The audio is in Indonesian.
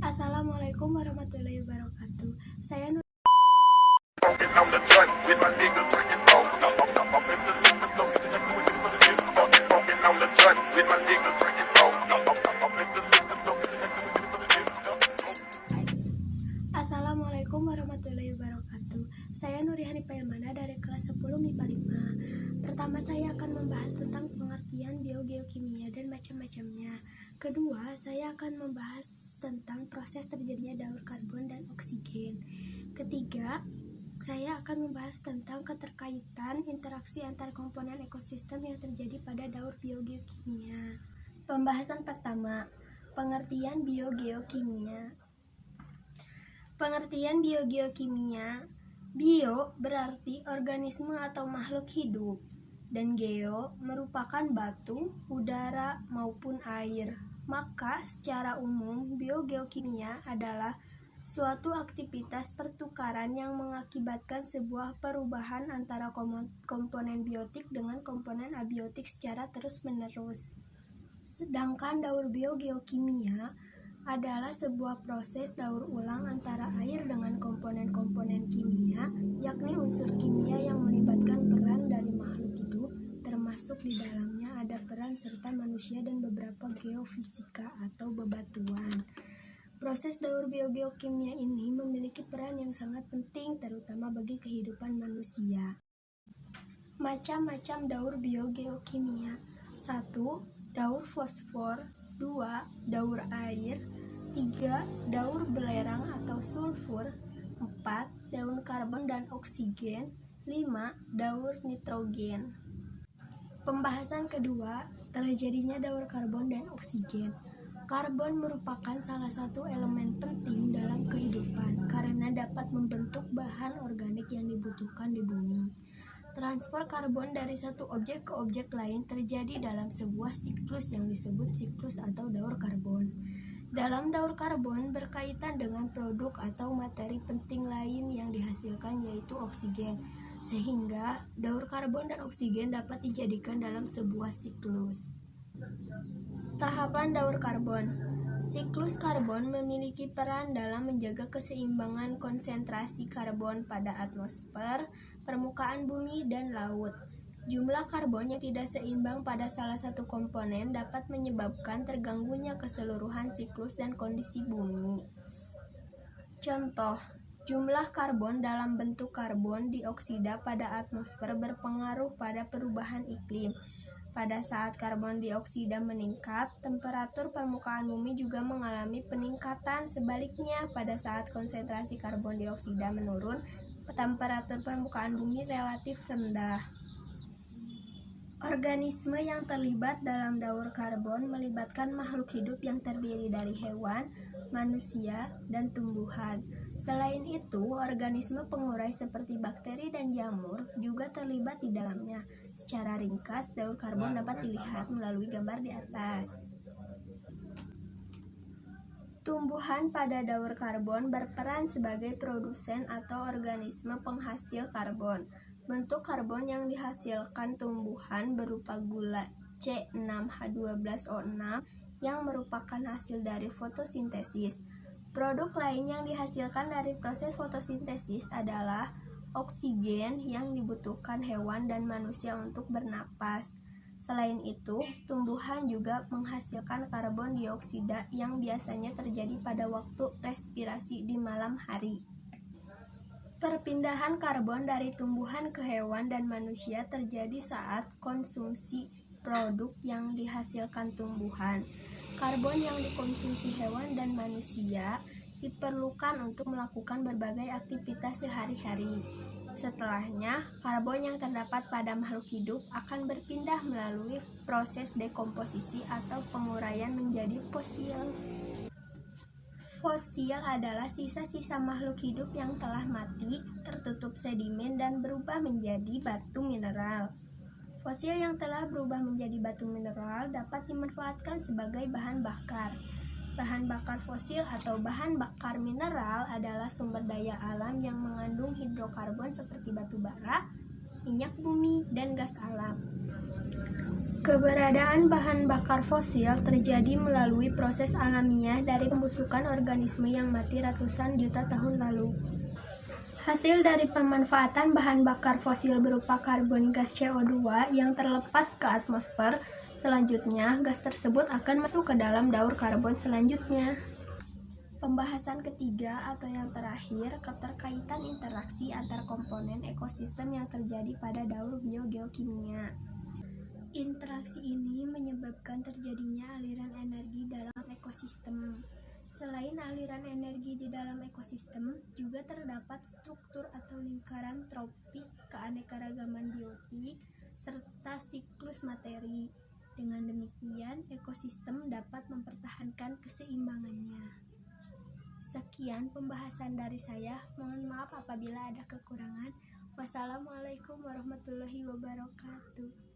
Assalamualaikum warahmatullahi wabarakatuh. Saya Nur. Assalamualaikum warahmatullahi wabarakatuh. Saya Nurihani Pailmana dari kelas 10 MIPA 5. Pertama, saya akan membahas tentang pengertian biogeokimia dan macam-macamnya. Kedua, saya akan membahas tentang proses terjadinya daur karbon dan oksigen. Ketiga, saya akan membahas tentang keterkaitan interaksi antar komponen ekosistem yang terjadi pada daur biogeokimia. Pembahasan pertama, pengertian biogeokimia. Pengertian biogeokimia. Bio berarti organisme atau makhluk hidup, dan geo merupakan batu, udara, maupun air. Maka secara umum biogeokimia adalah suatu aktivitas pertukaran yang mengakibatkan sebuah perubahan antara komponen biotik dengan komponen abiotik secara terus-menerus. Sedangkan daur biogeokimia adalah sebuah proses daur ulang antara air dengan komponen-komponen kimia, yakni unsur kimia yang melibatkan peran dari makhluk hidup, termasuk di dalamnya ada peran serta manusia dan beberapa geofisika atau bebatuan. Proses daur biogeokimia ini memiliki peran yang sangat penting terutama bagi kehidupan manusia. Macam-macam daur biogeokimia. 1. Daur fosfor. 2. Daur air. 3. Daur belerang atau sulfur. 4. Daur karbon dan oksigen. 5. Daur nitrogen. Pembahasan kedua, terjadinya daur karbon dan oksigen. Karbon merupakan salah satu elemen penting dalam kehidupan karena dapat membentuk bahan organik yang dibutuhkan di bumi. Transfer karbon dari satu objek ke objek lain terjadi dalam sebuah siklus yang disebut siklus atau daur karbon. Dalam daur karbon berkaitan dengan produk atau materi penting lain yang dihasilkan yaitu oksigen, sehingga daur karbon dan oksigen dapat dijadikan dalam sebuah siklus. Tahapan daur karbon. Siklus karbon memiliki peran dalam menjaga keseimbangan konsentrasi karbon pada atmosfer, permukaan bumi, dan laut. Jumlah karbon yang tidak seimbang pada salah satu komponen dapat menyebabkan terganggunya keseluruhan siklus dan kondisi bumi. Contoh, jumlah karbon dalam bentuk karbon dioksida pada atmosfer berpengaruh pada perubahan iklim. Pada saat karbon dioksida meningkat, temperatur permukaan bumi juga mengalami peningkatan. Sebaliknya, pada saat konsentrasi karbon dioksida menurun, temperatur permukaan bumi relatif rendah. Organisme yang terlibat dalam daur karbon melibatkan makhluk hidup yang terdiri dari hewan, manusia, dan tumbuhan. Selain itu, organisme pengurai seperti bakteri dan jamur juga terlibat di dalamnya. Secara ringkas, daur karbon dapat dilihat melalui gambar di atas. Tumbuhan pada daur karbon berperan sebagai produsen atau organisme penghasil karbon. Bentuk karbon yang dihasilkan tumbuhan berupa gula C6H12O6 yang merupakan hasil dari fotosintesis. Produk lain yang dihasilkan dari proses fotosintesis adalah oksigen yang dibutuhkan hewan dan manusia untuk bernapas. Selain itu, tumbuhan juga menghasilkan karbon dioksida yang biasanya terjadi pada waktu respirasi di malam hari. Perpindahan karbon dari tumbuhan ke hewan dan manusia terjadi saat konsumsi produk yang dihasilkan tumbuhan. Karbon yang dikonsumsi hewan dan manusia diperlukan untuk melakukan berbagai aktivitas sehari-hari. Setelahnya, karbon yang terdapat pada makhluk hidup akan berpindah melalui proses dekomposisi atau penguraian menjadi fosil. Fosil adalah sisa-sisa makhluk hidup yang telah mati, tertutup sedimen, dan berubah menjadi batu mineral. Fosil yang telah berubah menjadi batu mineral dapat dimanfaatkan sebagai bahan bakar. Bahan bakar fosil atau bahan bakar mineral adalah sumber daya alam yang mengandung hidrokarbon seperti batu bara, minyak bumi, dan gas alam. Keberadaan bahan bakar fosil terjadi melalui proses alamiah dari pembusukan organisme yang mati ratusan juta tahun lalu. Hasil dari pemanfaatan bahan bakar fosil berupa karbon gas CO2 yang terlepas ke atmosfer. Selanjutnya, gas tersebut akan masuk ke dalam daur karbon selanjutnya. Pembahasan ketiga atau yang terakhir, keterkaitan interaksi antar komponen ekosistem yang terjadi pada daur biogeokimia. Interaksi ini menyebabkan terjadinya aliran energi dalam ekosistem. Selain aliran energi di dalam ekosistem, juga terdapat struktur atau lingkaran tropik, keanekaragaman biotik, serta siklus materi. Dengan demikian, ekosistem dapat mempertahankan keseimbangannya. Sekian pembahasan dari saya. Mohon maaf apabila ada kekurangan. Wassalamualaikum warahmatullahi wabarakatuh.